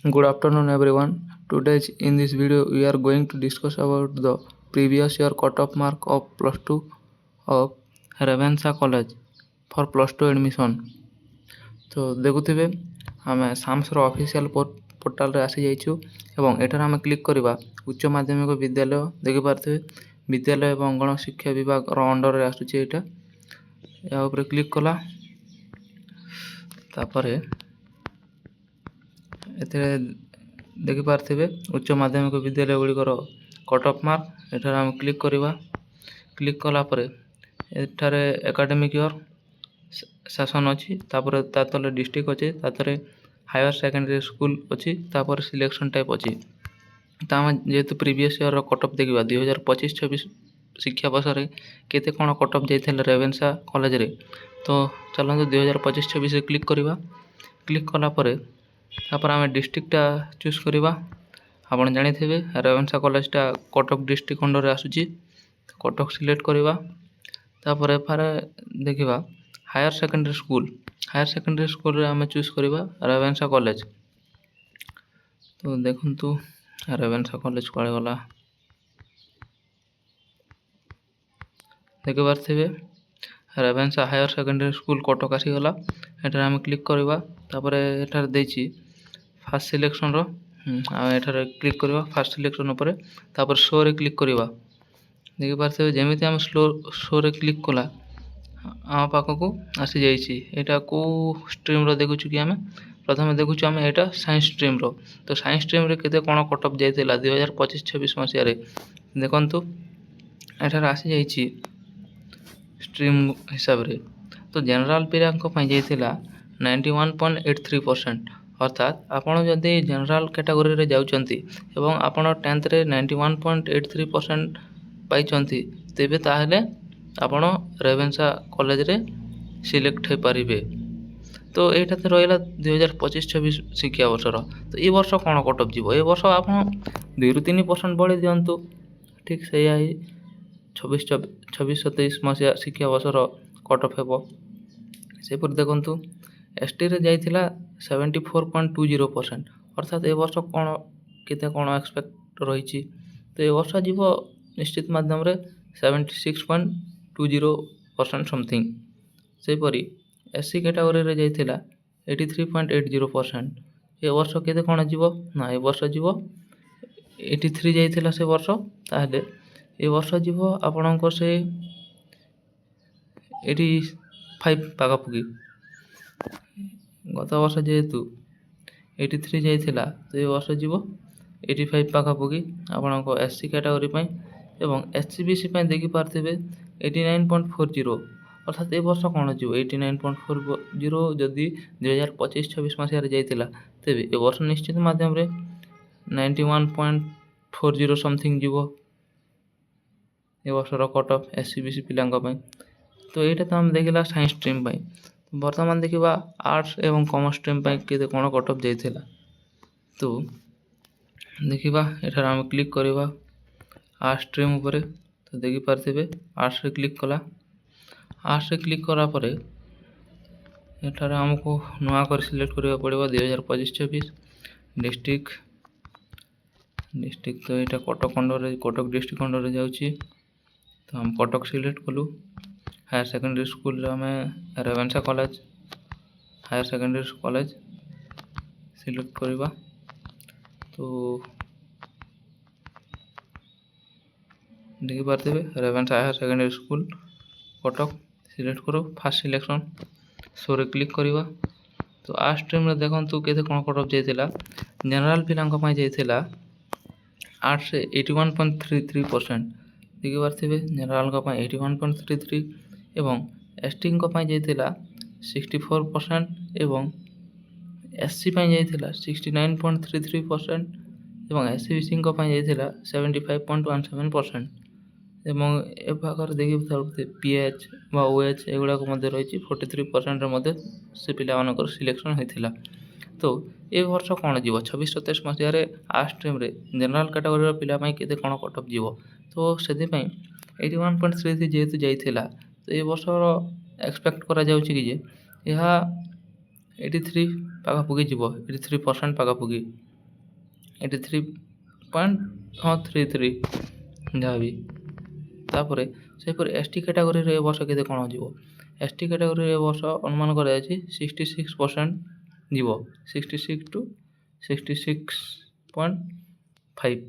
Good afternoon everyone. Today in this video we are going to discuss about the previous year cutoff mark of plus 2 of Ravensa College for plus 2 admission. तो देखुथिबे आमे साम्सर official portal रे आसी जाइछु एवं एठार आमे click करिबा उच्च माध्यमिक विद्यालय देखि पारथिबे विद्यालय एवं गण शिक्षा विभाग रो अंडर रे आसुची एटा या ऊपर क्लिक कला तापरे एथे देखि पारथिबे उच्च माध्यमिक विद्यालय गुड़िकर कट ऑफ मार्क एठार आम क्लिक करिबा क्लिक कला परे एठारे एकेडमिक ईयर सेशन अछि तापरे ता तले डिस्ट्रिक्ट अछि तातरे हायर सेकेंडरी स्कूल अछि तापर सिलेक्शन टाइप अछि ताम जेतु प्रीवियस ईयर रो कट ऑफ देखिबा 2025-26 शिक्षा वर्ष रे केते कोन कट ऑफ जाइथिले रेवेन्सा कॉलेज रे तो चलंतु 2025-26 रे क्लिक करिबा क्लिक कला परे तापर आमे डिस्ट्रिक्ट चूज करिबा आपण जानि थिबे रेवेन्सा कॉलेज टा कटक डिस्ट्रिक्ट अंडर रे आसुची कटक सिलेक्ट करिबा तापर फारे देखिबा हायर सेकेंडरी स्कूल रे आमे चूज करिबा रेवेन्सा कॉलेज तो देखंतु रेवेन्सा कॉलेज कोळे गला देखि पारथिबे Ravenshaw higher secondary school Cuttack आसी गला एठार आमे क्लिक करिबा तापर एठार देछि फर्स्ट सिलेक्शन रो एठार क्लिक करिबा फर्स्ट सिलेक्शन ऊपर तापर शो रे क्लिक करिबा देखि पारथिबे जेमिति हम शो रे क्लिक कला आ पाखो को आसी जाईछि एटा को स्ट्रीम रो देखुछु कि हमें प्रथम देखुछु हमें एटा साइंस स्ट्रीम रो तो साइंस स्ट्रीम रे केते कोन कट ऑफ जाइतिला 2025-26 मसिया रे देखंतु एठार आसी जाईछि स्ट्रीम हिसाब रे तो जनरल पिला को पई जाइतिला 91.83% अर्थात आपण जदि जनरल कैटेगरी रे जाउचंती एवं आपण 10th रे 91.83% पाइचंती तेबे ताहले आपण रेवेन्सा कॉलेज रे सिलेक्ट हे परिबे तो एटा ते रहिला 2025-26 शिक्षा वर्ष रो तो ई वर्ष कोन कट ऑफ जीवो ए वर्ष आपण 2-3% बढ़ी दियंतु ठीक सेया ही 26-27 मसिया शिक्षा वर्ष रो कट ऑफ हेबो से पर देखंतु एसटी रे जाइथिला 74.20% अर्थात ए वर्ष कोन केते कोन एक्सपेक्ट रहिछि तो ए वर्ष जीवो निश्चित माध्यम रे 76.20% समथिंग से परी एससी कैटेगरी रे जाइथिला 83.80% ए वर्ष केते कोन जीवो ना ए वर्ष जीवो 83 जाइथिला से वर्ष ताहले ए वर्ष जीवो आपणको से 85 पागा पुगी गत वर्ष जेतु 83 जाइथिला तो ए वर्ष जीवो 85 पागा पुगी आपणको एससी कैटेगरी पई एवं एचसीबीसी पई देखि पारथिबे 89.40 अर्थात ए वर्ष कोन जीवो 89.40 जदि 2025-26 मसिया रे जाइथिला तेबे ए वर्ष निश्चित माध्यम रे 91.40 समथिंग जीवो ए वर्ष रो कट ऑफ एचसीबीसी पिलांग पई तो एटा त हम देखिला साइंस स्ट्रीम पई वर्तमान देखिबा आर्ट्स एवं कॉमर्स स्ट्रीम पई केते कोन कट ऑफ जाइथिला तो देखिबा एठार हम क्लिक करिबा आर्ट्स स्ट्रीम ऊपर तो देखि पारथिबे आर्ट्स रे क्लिक कला आर्ट्स रे क्लिक करा परे एठार हमको नवा कर सिलेक्ट करिबा पड़िबा 2025-26 डिस्ट्रिक्ट तो एटा कटक अंडर रे कटक डिस्ट्रिक्ट अंडर रे जाउची तो हम कटक सिलेक्ट कलु हायर सेकेंडरी स्कूल में Ravenshaw college higher secondary college select करिबा तो देखि पारथिबे Ravenshaw higher secondary school Cuttack select करो फर्स्ट सिलेक्शन शो रे क्लिक करिबा तो आ स्ट्रीम रे देखंतु केते कोन कट ऑफ जाइतिला जनरल पिलांक पई जाइतिला आर्ट्स 81.33% देखि पारथिबे जनरल का पई 81.33 एवं एसटी को पई जाइतिला 64% एवं एससी पई जाइतिला 69.33% एवं एससीबीसी को पई जाइतिला 75.17% एवं ए भागर देखि थारते पीएच बा ओएच एगुडा को मध्ये रहिछि 43% रे मध्ये से पिला मानकर सिलेक्शन होइथिला तो ए वर्ष कोन जीवो 26-27 मसिया रे आ स्ट्रीम रे जनरल कैटेगरी रो पिला पई केते कोन कट ऑफ जीवो तो सेदि पई 81.33 जेतु जाइथिला तो ए वर्ष रो एक्सपेक्ट करा जाउछि कि जे यहा 83 पागा पुगी जीवो 83% पागा पुगी 83.33 ଯାହା ବି। ତାପରେ ସେହିପରି ST କ୍ୟାଟାଗୋରିରେ ଏ ବର୍ଷ କେତେ କ'ଣ ଯିବ? ST କ୍ୟାଟାଗୋରିରେ ଏ ବର୍ଷ ଅନୁମାନ କରାଯାଇଛି 66% ଯିବ, 66 to 66.5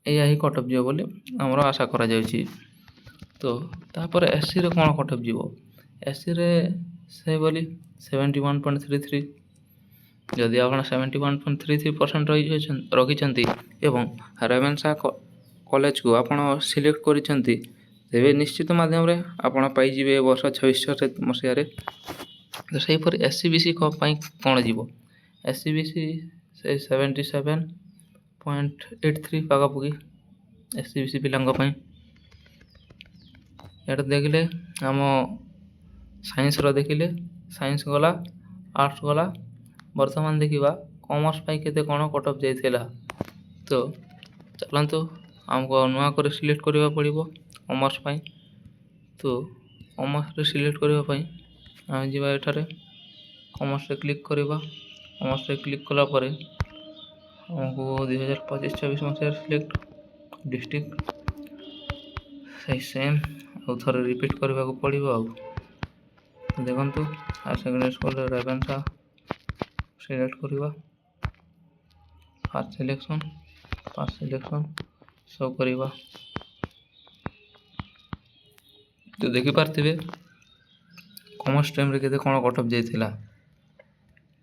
ଏଇଆ ହିଁ କଟ୍ ଅଫ୍ ଯିବ ବୋଲି ଆମର ଆଶା କରାଯାଉଛି। ତ ତାପରେ SCରେ କ'ଣ କଟ୍ ଅଫ୍ ଯିବ? SCରେ ସେହିଭଳି 71.33। ଯଦି ଆପଣ 71.33% ରଖିଛନ୍ତି ଏବଂ ରେଭେନ୍ସା କଲେଜକୁ ଆପଣ ସିଲେକ୍ଟ କରିଛନ୍ତି, ତେବେ ନିଶ୍ଚିତ ମାଧ୍ୟମରେ ଆପଣ ପାଇଯିବେ ଏ ବର୍ଷ 26 ମସିହାରେ। ତ ସେହିପରି SCBC ପାଇଁ କ'ଣ ଯିବ? SCBC ସେଇ 77.83 ପାଖାପାଖି SCBC ପିଲାଙ୍କ ପାଇଁ। ଏଇଟା ଦେଖିଲେ ଆମ ସାଇନ୍ସର ଦେଖିଲେ ସାଇନ୍ସ ଗଲା, ଆର୍ଟ୍ସ ଗଲା। ବର୍ତ୍ତମାନ ଦେଖିବା କମର୍ସ ପାଇଁ କେତେ କ'ଣ କଟ୍ ଅଫ୍ ଯାଇଥିଲା। ତ ଚାଲନ୍ତୁ ଆମକୁ ନୂଆ କରି ସିଲେକ୍ଟ କରିବାକୁ ପଡ଼ିବ କମର୍ସ ପାଇଁ। ତ କମର୍ସରେ ସିଲେକ୍ଟ କରିବା ପାଇଁ ଆମେ ଯିବା ଏଠାରେ କମର୍ସରେ କ୍ଲିକ୍ କରିବା। କମର୍ସରେ କ୍ଲିକ୍ କଲା ପରେ ଆମକୁ 2025-26 ମସିହାରେ ସିଲେକ୍ଟ ଡିଷ୍ଟ୍ରିକ୍ଟ ସେଇ ସେମ୍ ଆଉ ଥରେ ରିପିଟ୍ କରିବାକୁ ପଡ଼ିବ। ଆଉ ଦେଖନ୍ତୁ ହାୟର ସେକେଣ୍ଡାରୀ ସ୍କୁଲରେ ରେଭେନ୍ସା ସିଲେକ୍ଟ କରିବା। ଫାର୍ଷ୍ଟ ସିଲେକ୍ସନ୍ ଶୋ କରିବା। ତ ଦେଖିପାରୁଥିବେ କମର୍ସ ଷ୍ଟ୍ରିମ୍ରେ କେତେ କ'ଣ କଟ୍ ଅଫ୍ ଯାଇଥିଲା।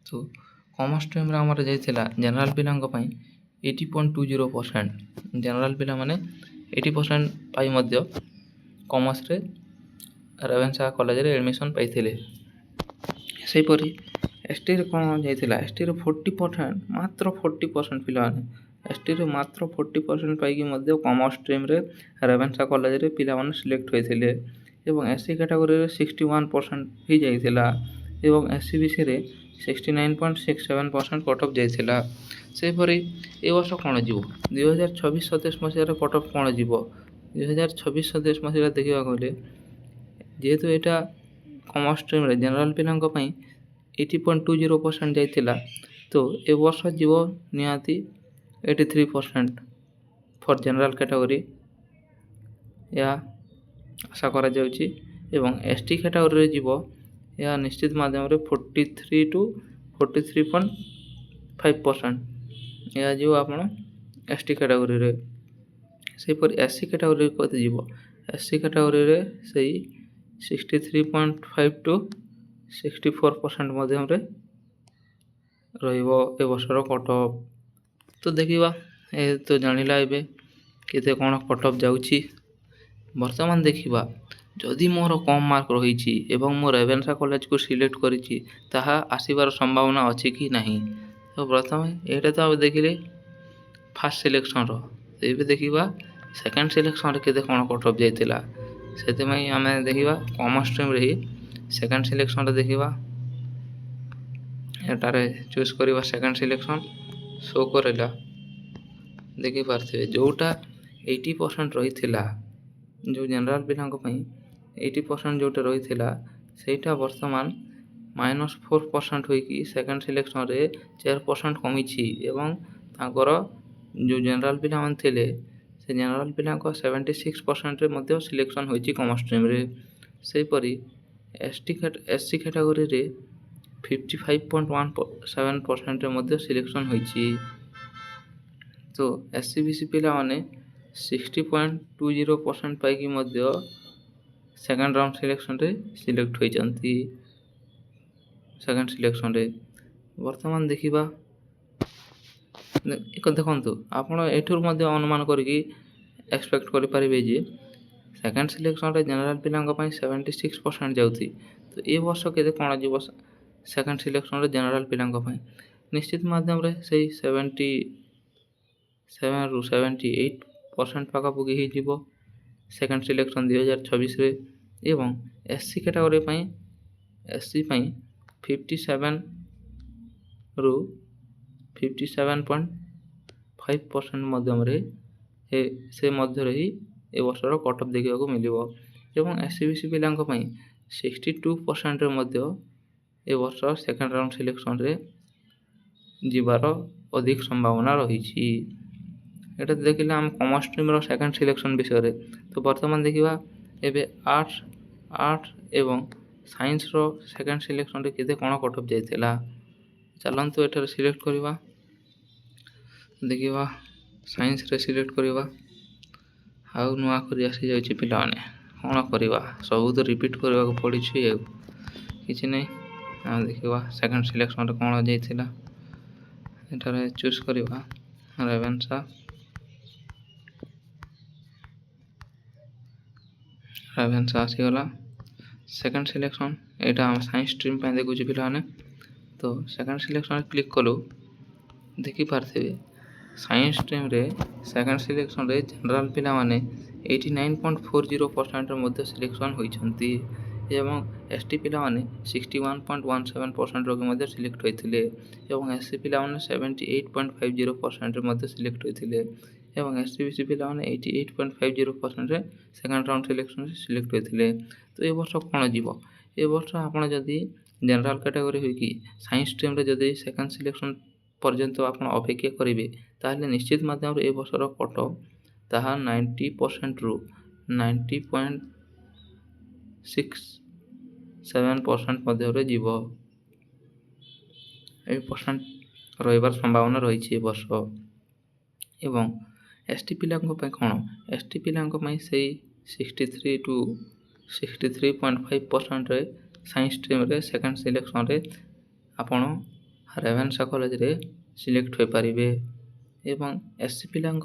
ତ କମର୍ସ ଷ୍ଟ୍ରିମ୍ରେ ଆମର ଯାଇଥିଲା ଜେନେରାଲ୍ ପିଲାଙ୍କ ପାଇଁ 80.20%। ଜେନେରାଲ୍ ପିଲାମାନେ 80% ପାଇ ମଧ୍ୟ କମର୍ସରେ ରେଭେନ୍ସା କଲେଜରେ ଆଡ଼ମିସନ୍ ପାଇଥିଲେ। ସେହିପରି STରେ କ'ଣ ଯାଇଥିଲା? STରେ 40%, ମାତ୍ର 40% ପିଲାମାନେ STରେ ମାତ୍ର 40% ପାଇକି ମଧ୍ୟ କମର୍ସ ଷ୍ଟ୍ରିମ୍ରେ ରେଭେନ୍ସା କଲେଜରେ ପିଲାମାନେ ସିଲେକ୍ଟ ହୋଇଥିଲେ ଏବଂ SC କ୍ୟାଟାଗୋରିରେ 61% ହୋଇଯାଇଥିଲା ଏବଂ SCBCରେ 69.67% କଟ୍ ଅଫ୍ ଯାଇଥିଲା। ସେହିପରି ଏ ବର୍ଷ କ'ଣ ଯିବ? 2026-27 ମସିହାରେ କଟ୍ ଅଫ୍ କ'ଣ ଯିବ? 2026-27 ମସିହାରେ ଦେଖିବାକୁ ଗଲେ ଯେହେତୁ ଏଇଟା କମର୍ସ ଷ୍ଟ୍ରିମ୍ରେ ଜେନେରାଲ୍ ପିଲାଙ୍କ ପାଇଁ 80.20% ଯାଇଥିଲା, ତ ଏ ବର୍ଷ ଯିବ ନିହାତି 83% ଫର୍ ଜେନେରାଲ୍ କ୍ୟାଟାଗୋରି, ଏହା ଆଶା କରାଯାଉଛି ଏବଂ ST କ୍ୟାଟାଗୋରିରେ ଯିବ ଏହା ନିଶ୍ଚିତ ମାଧ୍ୟମରେ 43 to 43.5% ଏହା ଯିବ ଆପଣ ST କ୍ୟାଟାଗୋରିରେ। ସେହିପରି SC କ୍ୟାଟାଗୋରିରେ କେତେ ଯିବ? SC କ୍ୟାଟାଗୋରିରେ ସେଇ 63.5 to 64% ମଧ୍ୟରେ ରହିବ ଏ ବର୍ଷର କଟ୍ ଅଫ୍। ତ ଦେଖିବା ଏ ତ ଜାଣିଲା ଏବେ କେତେ କ'ଣ କଟ୍ ଅଫ୍ ଯାଉଛି। ବର୍ତ୍ତମାନ ଦେଖିବା ଯଦି ମୋର କମ୍ ମାର୍କ ରହିଛି ଏବଂ ମୁଁ ରେଭେନ୍ସା କଲେଜକୁ ସିଲେକ୍ଟ କରିଛି, ତାହା ଆସିବାର ସମ୍ଭାବନା ଅଛି କି ନାହିଁ। ତ ପ୍ରଥମେ ଏଇଟା ତ ଆମେ ଦେଖିଲେ ଫାର୍ଷ୍ଟ ସିଲେକ୍ସନ୍ର। ଏବେ ଦେଖିବା ସେକେଣ୍ଡ ସିଲେକ୍ସନ୍ରେ କେତେ କ'ଣ କଟ୍ ଅଫ୍ ଯାଇଥିଲା। ସେଥିପାଇଁ ଆମେ ଦେଖିବା କମର୍ସ ଷ୍ଟ୍ରିମ୍ରେ ହିଁ ସେକେଣ୍ଡ ସିଲେକ୍ସନ୍ରେ ଦେଖିବା। ଏଠାରେ ଚୁଜ୍ କରିବା ସେକେଣ୍ଡ ସିଲେକ୍ସନ୍ ଶୋ କରିଲା। ଦେଖିପାରୁଥିବେ ଯେଉଁଟା 80% ରହିଥିଲା, ଯେଉଁ ଜେନେରାଲ୍ ପିଲାଙ୍କ ପାଇଁ 80% ଯେଉଁଟା ରହିଥିଲା, ସେଇଟା ବର୍ତ୍ତମାନ -4% ହୋଇକି ସେକେଣ୍ଡ ସିଲେକ୍ସନ୍ରେ 4% କମିଛି ଏବଂ ତାଙ୍କର ଯେଉଁ ଜେନେରାଲ୍ ପିଲାମାନେ ଥିଲେ ସେ ଜେନେରାଲ୍ ପିଲାଙ୍କ 76%ରେ ମଧ୍ୟ ସିଲେକ୍ସନ୍ ହୋଇଛି କମର୍ସ ଷ୍ଟ୍ରିମ୍ରେ। ସେହିପରି SC କ୍ୟାଟାଗୋରିରେ 55.17%ରେ ମଧ୍ୟ ସିଲେକ୍ସନ୍ ହୋଇଛି। ତ SCBC ପିଲାମାନେ 60.20% ପାଇକି ମଧ୍ୟ ସେକେଣ୍ଡ ରାଉଣ୍ଡ ସିଲେକ୍ସନ୍ରେ ସିଲେକ୍ଟ ହୋଇଛନ୍ତି। ସେକେଣ୍ଡ ସିଲେକ୍ସନ୍ରେ ବର୍ତ୍ତମାନ ଦେଖିବା ଦେଖନ୍ତୁ ଆପଣ ଏଠାରୁ ମଧ୍ୟ ଅନୁମାନ କରିକି ଏକ୍ସପେକ୍ଟ କରିପାରିବେ ଯେ ସେକେଣ୍ଡ ସିଲେକ୍ସନ୍ରେ ଜେନେରାଲ୍ ପିଲାଙ୍କ ପାଇଁ 76% ଯାଉଛି। ତ ଏ ବର୍ଷ କେତେ କ'ଣ ଯିବ ସେକେଣ୍ଡ ସିଲେକ୍ସନ୍ରେ ଜେନେରାଲ୍ ପିଲାଙ୍କ ପାଇଁ? ନିଶ୍ଚିତ ମାଧ୍ୟମରେ ସେଇ 77ରୁ 78% ପାଖାପାଖି ହେଇଯିବ ସେକେଣ୍ଡ ସିଲେକ୍ସନ୍ 2026ରେ ଏବଂ SC କ୍ୟାଟାଗୋରି ପାଇଁ SC ପାଇଁ 57ରୁ 57.5% ମଧ୍ୟରେ ସେ ମଧ୍ୟରେ ହିଁ ଏ ବର୍ଷର କଟ୍ ଅଫ୍ ଦେଖିବାକୁ ମିଳିବ ଏବଂ SCBC ପିଲାଙ୍କ ପାଇଁ 62%ରେ ମଧ୍ୟ ଏ ବର୍ଷ ସେକେଣ୍ଡ ରାଉଣ୍ଡ ସିଲେକ୍ସନ୍ରେ ଯିବାର ଅଧିକ ସମ୍ଭାବନା ରହିଛି। ଏଇଟା ଦେଖିଲେ ଆମ କମର୍ସ ଷ୍ଟ୍ରିମ୍ର ସେକେଣ୍ଡ ସିଲେକ୍ସନ୍ ବିଷୟରେ। ତ ବର୍ତ୍ତମାନ ଦେଖିବା ଏବେ ଆର୍ଟ୍ସ ଏବଂ ସାଇନ୍ସର ସେକେଣ୍ଡ ସିଲେକ୍ସନ୍ରେ କେତେ କ'ଣ କଟଅଫ୍ ଯାଇଥିଲା। ଚାଲନ୍ତୁ ଏଠାରେ ସିଲେକ୍ଟ କରିବା। ଦେଖିବା ସାଇନ୍ସରେ ସିଲେକ୍ଟ କରିବା। ଆଉ ନୂଆ କରି ଆସିଯାଉଛି ପିଲାମାନେ, କ'ଣ କରିବା, ସବୁ ତ ରିପିଟ୍ କରିବାକୁ ପଡ଼ିଛି ଆଉ କିଛି ନାହିଁ। ଆମେ ଦେଖିବା ସେକେଣ୍ଡ ସିଲେକ୍ସନ୍ରେ କ'ଣ ଯାଇଥିଲା। ଏଠାରେ ଚୁଜ୍ କରିବା ରେଭେନ୍ସା। ଆସିଗଲା ସେକେଣ୍ଡ ସିଲେକ୍ସନ୍। ଏଇଟା ଆମେ ସାଇନ୍ସ ଷ୍ଟ୍ରିମ୍ ପାଇଁ ଦେଖୁଛୁ ପିଲାମାନେ। ତ ସେକେଣ୍ଡ ସିଲେକ୍ସନ୍ରେ କ୍ଲିକ୍ କଲୁ। ଦେଖିପାରୁଥିବେ ସାଇନ୍ସ ଷ୍ଟ୍ରିମ୍ରେ ସେକେଣ୍ଡ ସିଲେକ୍ସନ୍ରେ ଜେନେରାଲ୍ ପିଲାମାନେ 89.40% ମଧ୍ୟ ସିଲେକ୍ସନ୍ ହୋଇଛନ୍ତି ଏବଂ ST ପିଲାମାନେ 61.17% ମଧ୍ୟ ସିଲେକ୍ଟ ହୋଇଥିଲେ ଏବଂ SC ପିଲାମାନେ 78.50% ମଧ୍ୟ ସିଲେକ୍ଟ ହୋଇଥିଲେ ଏବଂ SC/BC ପିଲାମାନେ 88.50%ରେ ସେକେଣ୍ଡ ରାଉଣ୍ଡ ସିଲେକ୍ସନ୍ରେ ସିଲେକ୍ଟ ହୋଇଥିଲେ। ତ ଏ ବର୍ଷ କ'ଣ ଯିବ? ଏ ବର୍ଷ ଆପଣ ଯଦି ଜେନେରାଲ୍ କ୍ୟାଟାଗୋରୀ ହୋଇକି ସାଇନ୍ସ ଷ୍ଟ୍ରିମ୍ରେ ଯଦି ସେକେଣ୍ଡ ସିଲେକ୍ସନ୍ ପର୍ଯ୍ୟନ୍ତ ଆପଣ ଅପେକ୍ଷା କରିବେ, ତାହେଲେ ନିଶ୍ଚିତ ମାଧ୍ୟମରେ ଏ ବର୍ଷର କଟଅଫ୍ ତାହା 90%ରୁ 90.67% ମଧ୍ୟରେ ଯିବ। 8% ରହିବାର ସମ୍ଭାବନା ରହିଛି ଏ ବର୍ଷ। ଏବଂ ST ପିଲାଙ୍କ ପାଇଁ କ'ଣ? ST ପିଲାଙ୍କ ପାଇଁ ସେଇ 63 to 63.5%ରେ ସାଇନ୍ସ ଷ୍ଟ୍ରିମ୍ରେ ସେକେଣ୍ଡ ସିଲେକ୍ସନ୍ରେ ଆପଣ ରେଭେନ୍ସା କଲେଜରେ ସିଲେକ୍ଟ ହୋଇପାରିବେ ଏବଂ SC ପିଲାଙ୍କ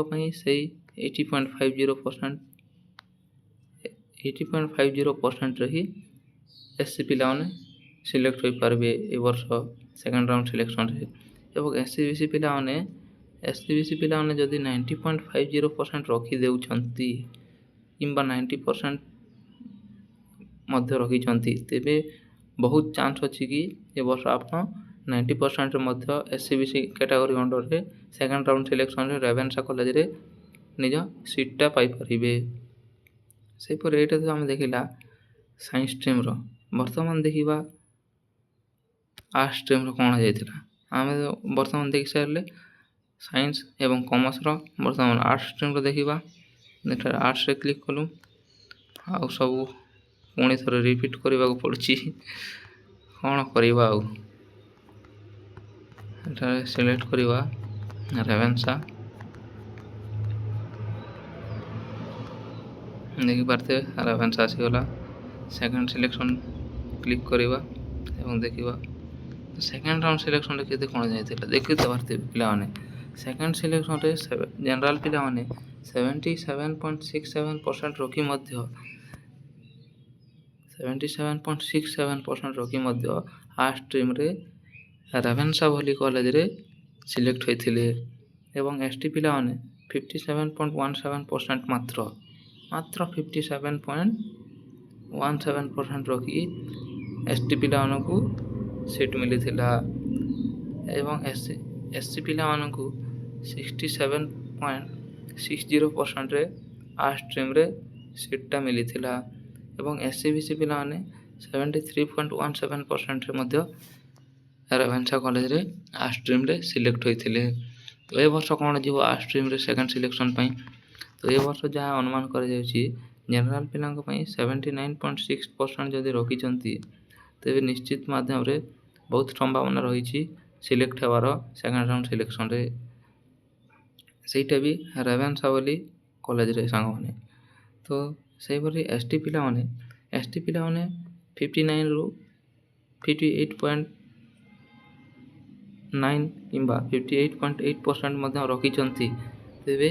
ପାଇଁ ସେଇ 80.50%ରେ ହିଁ SC ପିଲାମାନେ ସିଲେକ୍ଟ ହୋଇପାରିବେ ଏ ବର୍ଷ ସେକେଣ୍ଡ ରାଉଣ୍ଡ ସିଲେକ୍ସନ୍ରେ ଏବଂ SC/BC ପିଲାମାନେ ଯଦି 90.50% ରଖିଦେଉଛନ୍ତି କିମ୍ବା 90% ମଧ୍ୟ ରଖିଛନ୍ତି, ତେବେ ବହୁତ ଚାନ୍ସ ଅଛି କି ଏ ବର୍ଷ ଆପଣ 90%ରେ ମଧ୍ୟ SC/BC କ୍ୟାଟାଗୋରୀ ଅଣ୍ଡରରେ ସେକେଣ୍ଡ ରାଉଣ୍ଡ ସିଲେକ୍ସନ୍ରେ ରେଭେନ୍ସା କଲେଜରେ ନିଜ ସିଟ୍ଟା ପାଇପାରିବେ। ସେହିପରି ଏଇଟା ତ ଆମେ ଦେଖିଲା ସାଇନ୍ସ ଷ୍ଟ୍ରିମ୍ର। ବର୍ତ୍ତମାନ ଦେଖିବା ଆର୍ଟ୍ସ ଷ୍ଟ୍ରିମ୍ର କ'ଣ ଯାଇଥିଲା। ଆମେ ବର୍ତ୍ତମାନ ଦେଖିସାରିଲେ ସାଇନ୍ସ ଏବଂ କମର୍ସର। ବର୍ତ୍ତମାନ ଆର୍ଟ୍ସ ଷ୍ଟ୍ରିମ୍ର ଦେଖିବା। ଏଠାରେ ଆର୍ଟ୍ସରେ କ୍ଲିକ୍ କଲୁ। ଆଉ ସବୁ ପୁଣି ଥରେ ରିପିଟ୍ କରିବାକୁ ପଡ଼ୁଛି, କ'ଣ କରିବା ଆଉ। ଏଠାରେ ସିଲେକ୍ଟ କରିବା ରେଭେନ୍ସା। ଦେଖିପାରୁଥିବେ ରେଭେନ୍ସା ଆସିଗଲା। ସେକେଣ୍ଡ ସିଲେକ୍ସନ୍ କ୍ଲିକ୍ କରିବା ଏବଂ ଦେଖିବା ସେକେଣ୍ଡ ରାଉଣ୍ଡ ସିଲେକ୍ସନ୍ରେ କେତେ କ'ଣ ଯାଇଥିଲା। ଦେଖିପାରୁଥିବେ ପିଲାମାନେ ସେକେଣ୍ଡ ସିଲେକ୍ସନ୍ରେ ଜେନେରାଲ୍ ପିଲାମାନେ 77.67% ରଖି ମଧ୍ୟ ଆର୍ଟ୍ସ ଷ୍ଟ୍ରିମ୍ରେ ରେଭେନ୍ସା ଭଳି କଲେଜରେ ସିଲେକ୍ଟ ହୋଇଥିଲେ ଏବଂ ST ପିଲାମାନେ 57.17% ମାତ୍ର 57.17% ରଖି ST ପିଲାମାନଙ୍କୁ ସିଟ୍ ମିଳିଥିଲା ଏବଂ SC ପିଲାମାନଙ୍କୁ 67.60%ରେ ଆର୍ଟ୍ସ ଷ୍ଟ୍ରିମ୍ରେ ସିଟ୍ଟା ମିଳିଥିଲା ଏବଂ SC/BC ପିଲାମାନେ 73.17%ରେ ମଧ୍ୟ ରେଭେନ୍ସା କଲେଜରେ ଆର୍ଟ୍ସ ଷ୍ଟ୍ରିମ୍ରେ ସିଲେକ୍ଟ ହୋଇଥିଲେ। ତ ଏ ବର୍ଷ କ'ଣ ଯିବ ଆର୍ଟ୍ସ ଷ୍ଟ୍ରିମ୍ରେ ସେକେଣ୍ଡ ସିଲେକ୍ସନ୍ ପାଇଁ? ତ ଏ ବର୍ଷ ଯାହା ଅନୁମାନ କରାଯାଉଛି ଜେନେରାଲ୍ ପିଲାଙ୍କ ପାଇଁ 79.6% ଯଦି ରଖିଛନ୍ତି, ତେବେ ନିଶ୍ଚିତ ମାଧ୍ୟମରେ ବହୁତ ସମ୍ଭାବନା ରହିଛି ସିଲେକ୍ଟ ହେବାର ସେକେଣ୍ଡ ରାଉଣ୍ଡ ସିଲେକ୍ସନ୍ରେ। ସେଇଟା ବି ରେଭେନ୍ସା ବୋଲି କଲେଜରେ ସାଙ୍ଗମାନେ। ତ ସେହିପରି ST ପିଲାମାନେ 59ରୁ 58.9 କିମ୍ବା 58.8% ମଧ୍ୟ ରଖିଛନ୍ତି, ତେବେ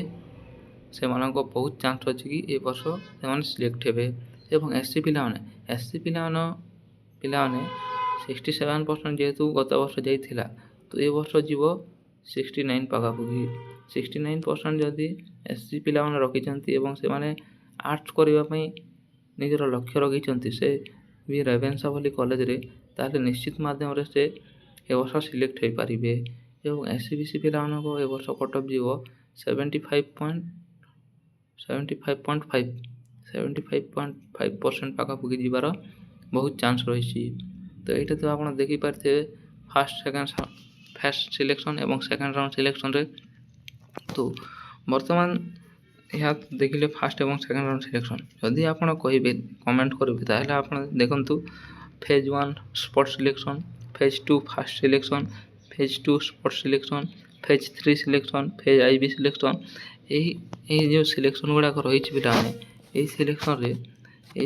ସେମାନଙ୍କ ବହୁତ ଚାନ୍ସ ଅଛି କି ଏ ବର୍ଷ ସେମାନେ ସିଲେକ୍ଟ ହେବେ ଏବଂ SC ପିଲାମାନେ 67% ଯେହେତୁ ଗତ ବର୍ଷ ଯାଇଥିଲା, ତ ଏ ବର୍ଷ ଯିବ 69 ପାଖାପାଖି। 69% ଯଦି SC ପିଲାମାନେ ରଖିଛନ୍ତି ଏବଂ ସେମାନେ ଆର୍ଟ୍ସ କରିବା ପାଇଁ ନିଜର ଲକ୍ଷ୍ୟ ରଖିଛନ୍ତି, ସେ ବି ରେଭେନ୍ସା ଭଳି କଲେଜରେ, ତାହେଲେ ନିଶ୍ଚିତ ମାଧ୍ୟମରେ ସେ ଏ ବର୍ଷ ସିଲେକ୍ଟ ହୋଇପାରିବେ ଏବଂ SC/BC ପିଲାମାନଙ୍କ ଏ ବର୍ଷ କଟଅଫ୍ ଯିବ 75.5% ପାଖାପାଖି ଯିବାର ବହୁତ ଚାନ୍ସ ରହିଛି। ତ ଏଇଟା ତ ଆପଣ ଦେଖିପାରିଥିବେ ଫାର୍ଷ୍ଟ ସିଲେକ୍ସନ୍ ଏବଂ ସେକେଣ୍ଡ ରାଉଣ୍ଡ ସିଲେକ୍ସନ୍ରେ। ତ ବର୍ତ୍ତମାନ ଏହା ଦେଖିଲେ ଫାର୍ଷ୍ଟ ଏବଂ ସେକେଣ୍ଡ ରାଉଣ୍ଡ ସିଲେକ୍ସନ୍। ଯଦି ଆପଣ କହିବେ କମେଣ୍ଟ କରିବେ ତାହେଲେ ଆପଣ ଦେଖନ୍ତୁ phase 1 spot selection, phase 2 first selection, phase 2 spot selection, phase 3 selection, phase IB selection. ଏହି ଯେଉଁ ସିଲେକ୍ସନ୍ ଗୁଡ଼ାକ ରହିଛି ପିଲାମାନେ, ଏହି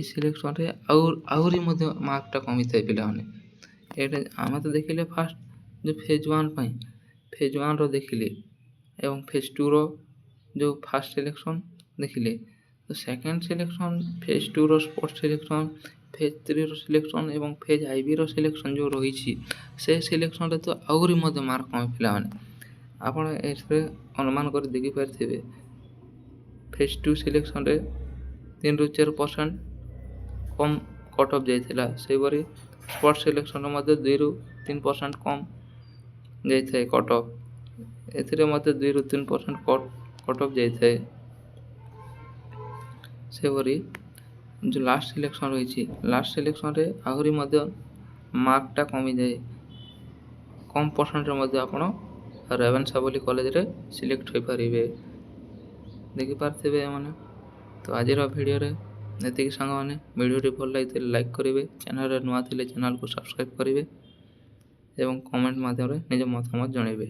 ସିଲେକ୍ସନ୍ରେ ଆହୁରି ମଧ୍ୟ ମାର୍କଟା କମିଥାଏ ପିଲାମାନେ। ଏଇଟା ଆମେ ତ ଦେଖିଲେ ଫାର୍ଷ୍ଟ ଯେଉଁ ଫେଜ୍ 1 ପାଇଁ ଫେଜ୍ 1ର ଦେଖିଲେ ଏବଂ ଫେଜ୍ 2ର ଯେଉଁ ଫାର୍ଷ୍ଟ ସିଲେକ୍ସନ୍ ଦେଖିଲେ। ତ ସେକେଣ୍ଡ ସିଲେକ୍ସନ୍, ଫେଜ୍ 2ର ସ୍ପଟ୍ ସିଲେକ୍ସନ୍, ଫେଜ୍ 3ର ସିଲେକ୍ସନ୍ ଏବଂ ଫେଜ୍ IBର ସିଲେକ୍ସନ୍ ଯେଉଁ ରହିଛି, ସେ ସିଲେକ୍ସନ୍ରେ ତ ଆହୁରି ମଧ୍ୟ ମାର୍କ କମେ ପିଲାମାନେ। ଆପଣ ଏଥିରେ ଅନୁମାନ କରି ଦେଖିପାରିଥିବେ ଫେଜ୍ 2 ସିଲେକ୍ସନ୍ରେ 3ରୁ 4% କମ୍ କଟ୍ ଅଫ୍ ଯାଇଥିଲା। ସେହିପରି ସ୍ପଟ୍ ସିଲେକ୍ସନ୍ରେ ମଧ୍ୟ 2ରୁ 3% କମ୍ ଯାଇଥାଏ କଟ୍ ଅଫ୍। ଏଥିରେ ମଧ୍ୟ 2ରୁ 3% କଟ୍ ଅଫ୍ ଯାଇଥାଏ। ସେହିପରି ଯେଉଁ ଲାଷ୍ଟ ସିଲେକ୍ସନ୍ ରହିଛି, ଲାଷ୍ଟ ସିଲେକ୍ସନ୍ରେ ଆହୁରି ମଧ୍ୟ ମାର୍କଟା କମିଯାଏ। କମ୍ ପରସେଣ୍ଟରେ ମଧ୍ୟ ଆପଣ ରେଭେନ୍ସା ବୋଲି କଲେଜରେ ସିଲେକ୍ଟ ହୋଇପାରିବେ। ଦେଖିପାରିଥିବେ ଏମାନେ। ତ ଆଜିର ଭିଡ଼ିଓରେ ଏତିକି ସାଙ୍ଗମାନେ। ଭିଡ଼ିଓଟି ଭଲ ଲାଗିଥିଲେ ଲାଇକ୍ କରିବେ, ଚ୍ୟାନେଲରେ ନୂଆ ଥିଲେ ଚ୍ୟାନେଲକୁ ସବସ୍କ୍ରାଇବ୍ କରିବେ ଏବଂ କମେଣ୍ଟ ମାଧ୍ୟମରେ ନିଜ ମତାମତ ଜଣାଇବେ।